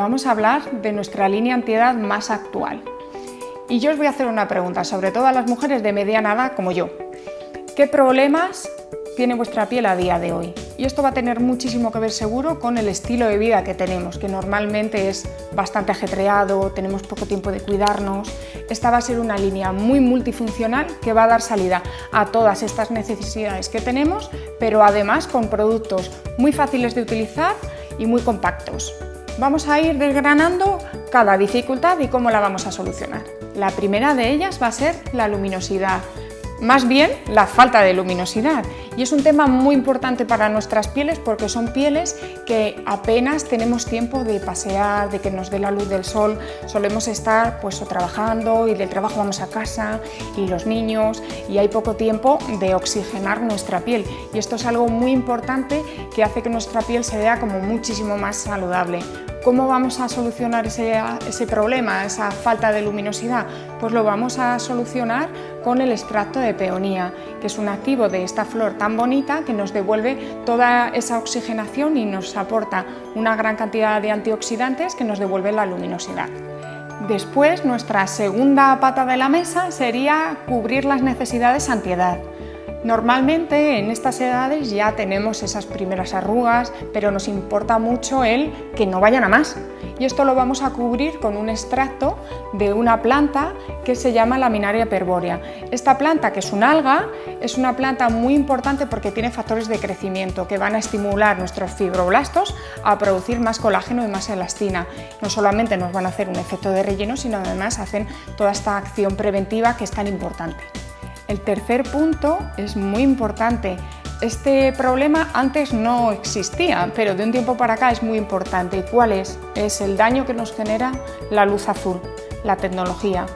vamos a hablar de nuestra línea antiedad más actual. Y yo os voy a hacer una pregunta, sobre todo a las mujeres de mediana edad como yo. ¿Qué problemas tiene vuestra piel a día de hoy? Y esto va a tener muchísimo que ver seguro con el estilo de vida que tenemos, que normalmente es bastante ajetreado, tenemos poco tiempo de cuidarnos. Esta va a ser una línea muy multifuncional que va a dar salida a todas estas necesidades que tenemos, pero además con productos muy fáciles de utilizar y muy compactos. Vamos a ir desgranando cada dificultad y cómo la vamos a solucionar. La primera de ellas va a ser la luminosidad. Más bien la falta de luminosidad, y es un tema muy importante para nuestras pieles porque son pieles que apenas tenemos tiempo de pasear, de que nos dé la luz del sol. Solemos estar pues o trabajando y del trabajo vamos a casa y los niños, y hay poco tiempo de oxigenar nuestra piel, y esto es algo muy importante que hace que nuestra piel se vea como muchísimo más saludable. ¿Cómo vamos a solucionar ese problema, esa falta de luminosidad? Pues lo vamos a solucionar con el extracto de peonía, que es un activo de esta flor tan bonita que nos devuelve toda esa oxigenación y nos aporta una gran cantidad de antioxidantes que nos devuelven la luminosidad. Después, nuestra segunda pata de la mesa sería cubrir las necesidades antiedad. Normalmente en estas edades ya tenemos esas primeras arrugas, pero nos importa mucho el que no vayan a más. Y esto lo vamos a cubrir con un extracto de una planta que se llama Laminaria perborea. Esta planta, que es una alga, es una planta muy importante porque tiene factores de crecimiento que van a estimular nuestros fibroblastos a producir más colágeno y más elastina. No solamente nos van a hacer un efecto de relleno, sino además hacen toda esta acción preventiva que es tan importante. El tercer punto es muy importante. Este problema antes no existía, pero de un tiempo para acá es muy importante. ¿Cuál es? Es el daño que nos genera la luz azul, la tecnología.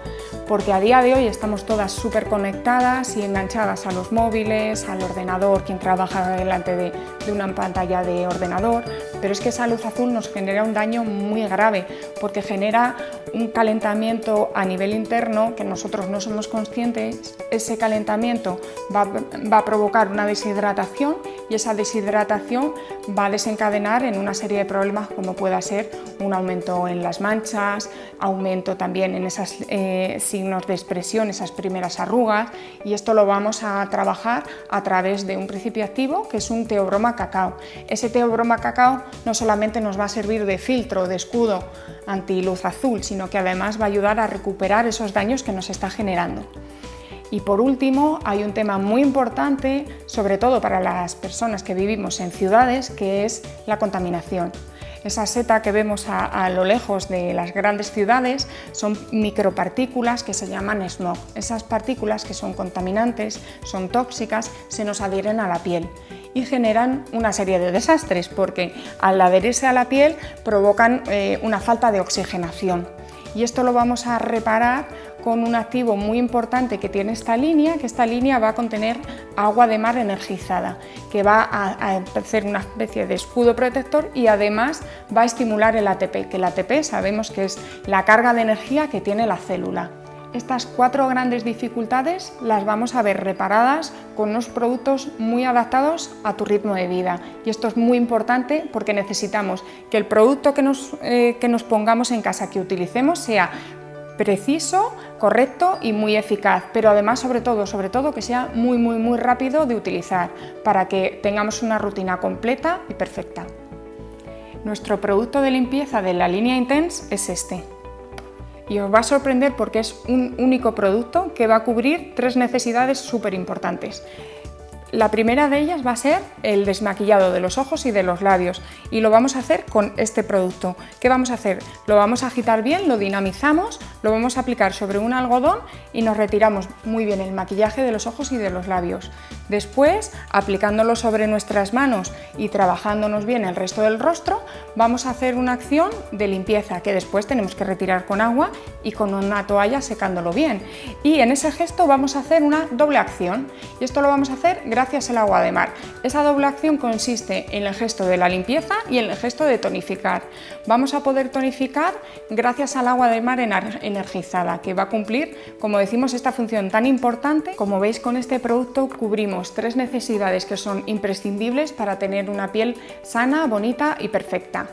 Porque a día de hoy estamos todas súper conectadas y enganchadas a los móviles, al ordenador, quien trabaja delante de una pantalla de ordenador, pero es que esa luz azul nos genera un daño muy grave porque genera un calentamiento a nivel interno que nosotros no somos conscientes. Ese calentamiento va a provocar una deshidratación y esa deshidratación va a desencadenar en una serie de problemas como pueda ser un aumento en las manchas, aumento también en esos signos de expresión, esas primeras arrugas, y esto lo vamos a trabajar a través de un principio activo que es un teobroma cacao. Ese teobroma cacao no solamente nos va a servir de filtro, de escudo anti-luz azul, sino que además va a ayudar a recuperar esos daños que nos está generando. Y por último, hay un tema muy importante, sobre todo para las personas que vivimos en ciudades, que es la contaminación. Esa seta que vemos a lo lejos de las grandes ciudades son micropartículas que se llaman smog. Esas partículas, que son contaminantes, son tóxicas, se nos adhieren a la piel y generan una serie de desastres porque al adherirse a la piel provocan una falta de oxigenación. Y esto lo vamos a reparar con un activo muy importante que tiene esta línea, que esta línea va a contener agua de mar energizada, que va a hacer una especie de escudo protector y además va a estimular el ATP, que el ATP sabemos que es la carga de energía que tiene la célula. Estas cuatro grandes dificultades las vamos a ver reparadas con unos productos muy adaptados a tu ritmo de vida. Y esto es muy importante porque necesitamos que el producto que nos pongamos en casa, que utilicemos, sea preciso, correcto y muy eficaz, pero además sobre todo que sea muy rápido de utilizar para que tengamos una rutina completa y perfecta. Nuestro producto de limpieza de la línea Intense es este. Y os va a sorprender porque es un único producto que va a cubrir tres necesidades súper importantes. La primera de ellas va a ser el desmaquillado de los ojos y de los labios, y lo vamos a hacer con este producto. ¿Qué vamos a hacer? Lo vamos a agitar bien, lo dinamizamos, lo vamos a aplicar sobre un algodón y nos retiramos muy bien el maquillaje de los ojos y de los labios. Después, aplicándolo sobre nuestras manos y trabajándonos bien el resto del rostro, vamos a hacer una acción de limpieza que después tenemos que retirar con agua y con una toalla secándolo bien. Y en ese gesto vamos a hacer una doble acción, y esto lo vamos a hacer gracias al agua de mar. Esa doble acción consiste en el gesto de la limpieza y en el gesto de tonificar. Vamos a poder tonificar gracias al agua de mar energizada, que va a cumplir, como decimos, esta función tan importante. Como veis, con este producto cubrimos tres necesidades que son imprescindibles para tener una piel sana, bonita y perfecta.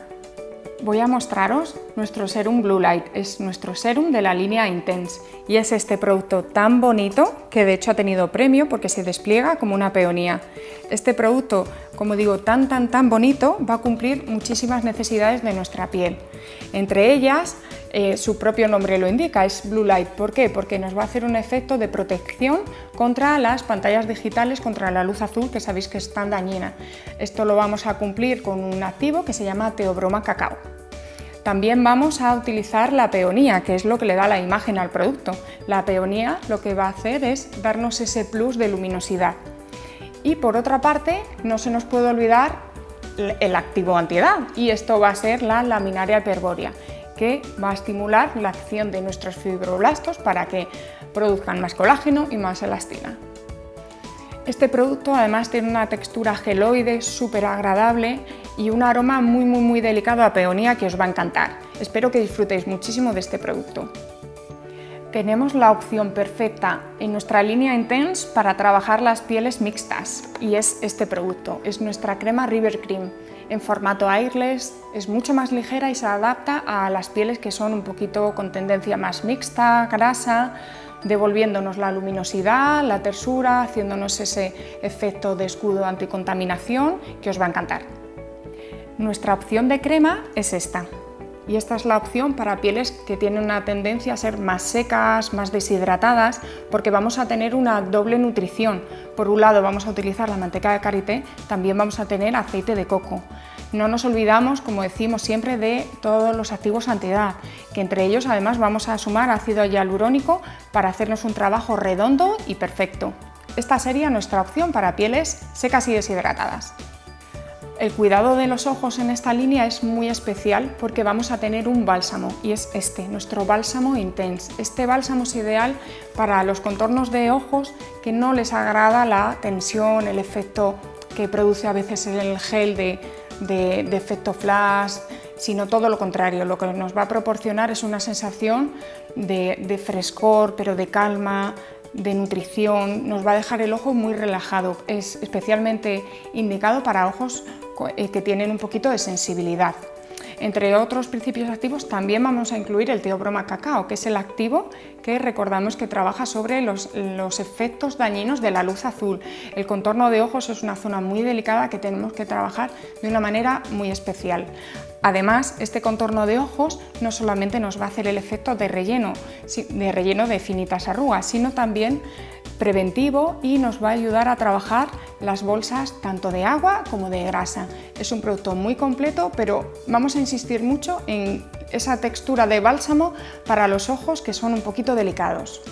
Voy a mostraros nuestro Serum Blue Light, es nuestro serum de la línea Intense y es este producto tan bonito que de hecho ha tenido premio porque se despliega como una peonía. Este producto, como digo, tan bonito, va a cumplir muchísimas necesidades de nuestra piel. Entre ellas, su propio nombre lo indica, es Blue Light. ¿Por qué? Porque nos va a hacer un efecto de protección contra las pantallas digitales, contra la luz azul, que sabéis que es tan dañina. Esto lo vamos a cumplir con un activo que se llama Theobroma Cacao. También vamos a utilizar la peonía, que es lo que le da la imagen al producto. La peonía lo que va a hacer es darnos ese plus de luminosidad. Y por otra parte, no se nos puede olvidar el activo antiedad, y esto va a ser la laminaria hiperbórea, que va a estimular la acción de nuestros fibroblastos para que produzcan más colágeno y más elastina. Este producto además tiene una textura geloide súper agradable y un aroma muy delicado a peonía que os va a encantar. Espero que disfrutéis muchísimo de este producto. Tenemos la opción perfecta en nuestra línea Intense para trabajar las pieles mixtas y es este producto, es nuestra crema River Cream. En formato airless, es mucho más ligera y se adapta a las pieles que son un poquito con tendencia más mixta, grasa, devolviéndonos la luminosidad, la tersura, haciéndonos ese efecto de escudo anticontaminación que os va a encantar. Nuestra opción de crema es esta. Y esta es la opción para pieles que tienen una tendencia a ser más secas, más deshidratadas, porque vamos a tener una doble nutrición. Por un lado vamos a utilizar la manteca de karité, también vamos a tener aceite de coco. No nos olvidamos, como decimos siempre, de todos los activos antiedad, que entre ellos además vamos a sumar ácido hialurónico para hacernos un trabajo redondo y perfecto. Esta sería nuestra opción para pieles secas y deshidratadas. El cuidado de los ojos en esta línea es muy especial porque vamos a tener un bálsamo y es este, nuestro bálsamo Intense. Este bálsamo es ideal para los contornos de ojos que no les agrada la tensión, el efecto que produce a veces el gel de efecto flash, sino todo lo contrario. Lo que nos va a proporcionar es una sensación de frescor, pero de calma, de nutrición, nos va a dejar el ojo muy relajado. Es especialmente indicado para ojos que tienen un poquito de sensibilidad. Entre otros principios activos también vamos a incluir el Theobroma Cacao, que es el activo que recordamos que trabaja sobre los efectos dañinos de la luz azul. El contorno de ojos es una zona muy delicada que tenemos que trabajar de una manera muy especial. Además, este contorno de ojos no solamente nos va a hacer el efecto de relleno de finitas arrugas, sino también preventivo y nos va a ayudar a trabajar las bolsas tanto de agua como de grasa. Es un producto muy completo, pero vamos a insistir mucho en esa textura de bálsamo para los ojos que son un poquito delicados.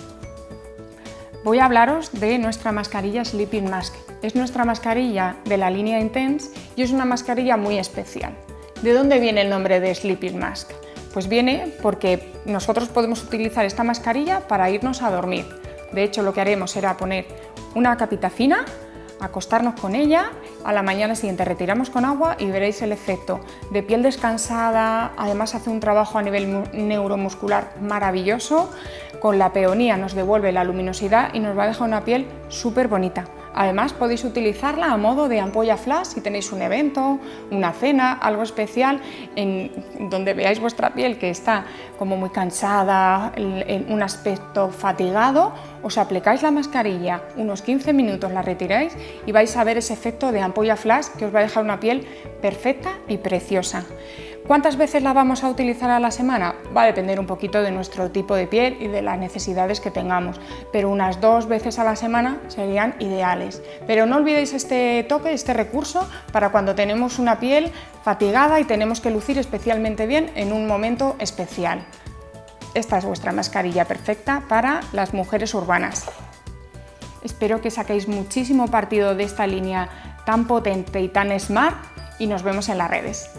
Voy a hablaros de nuestra mascarilla Sleeping Mask. Es nuestra mascarilla de la línea Intense y es una mascarilla muy especial. ¿De dónde viene el nombre de Sleeping Mask? Pues viene porque nosotros podemos utilizar esta mascarilla para irnos a dormir. De hecho, lo que haremos será poner una capita fina, acostarnos con ella, a la mañana siguiente retiramos con agua y veréis el efecto de piel descansada. Además hace un trabajo a nivel neuromuscular maravilloso. Con la peonía nos devuelve la luminosidad y nos va a dejar una piel súper bonita. Además podéis utilizarla a modo de ampolla flash si tenéis un evento, una cena, algo especial en donde veáis vuestra piel que está como muy cansada, en un aspecto fatigado. Os aplicáis la mascarilla, unos 15 minutos la retiráis y vais a ver ese efecto de ampolla flash que os va a dejar una piel perfecta y preciosa. ¿Cuántas veces la vamos a utilizar a la semana? Va a depender un poquito de nuestro tipo de piel y de las necesidades que tengamos, pero unas 2 veces a la semana serían ideales. Pero no olvidéis este toque, este recurso para cuando tenemos una piel fatigada y tenemos que lucir especialmente bien en un momento especial. Esta es vuestra mascarilla perfecta para las mujeres urbanas. Espero que saquéis muchísimo partido de esta línea tan potente y tan smart y nos vemos en las redes.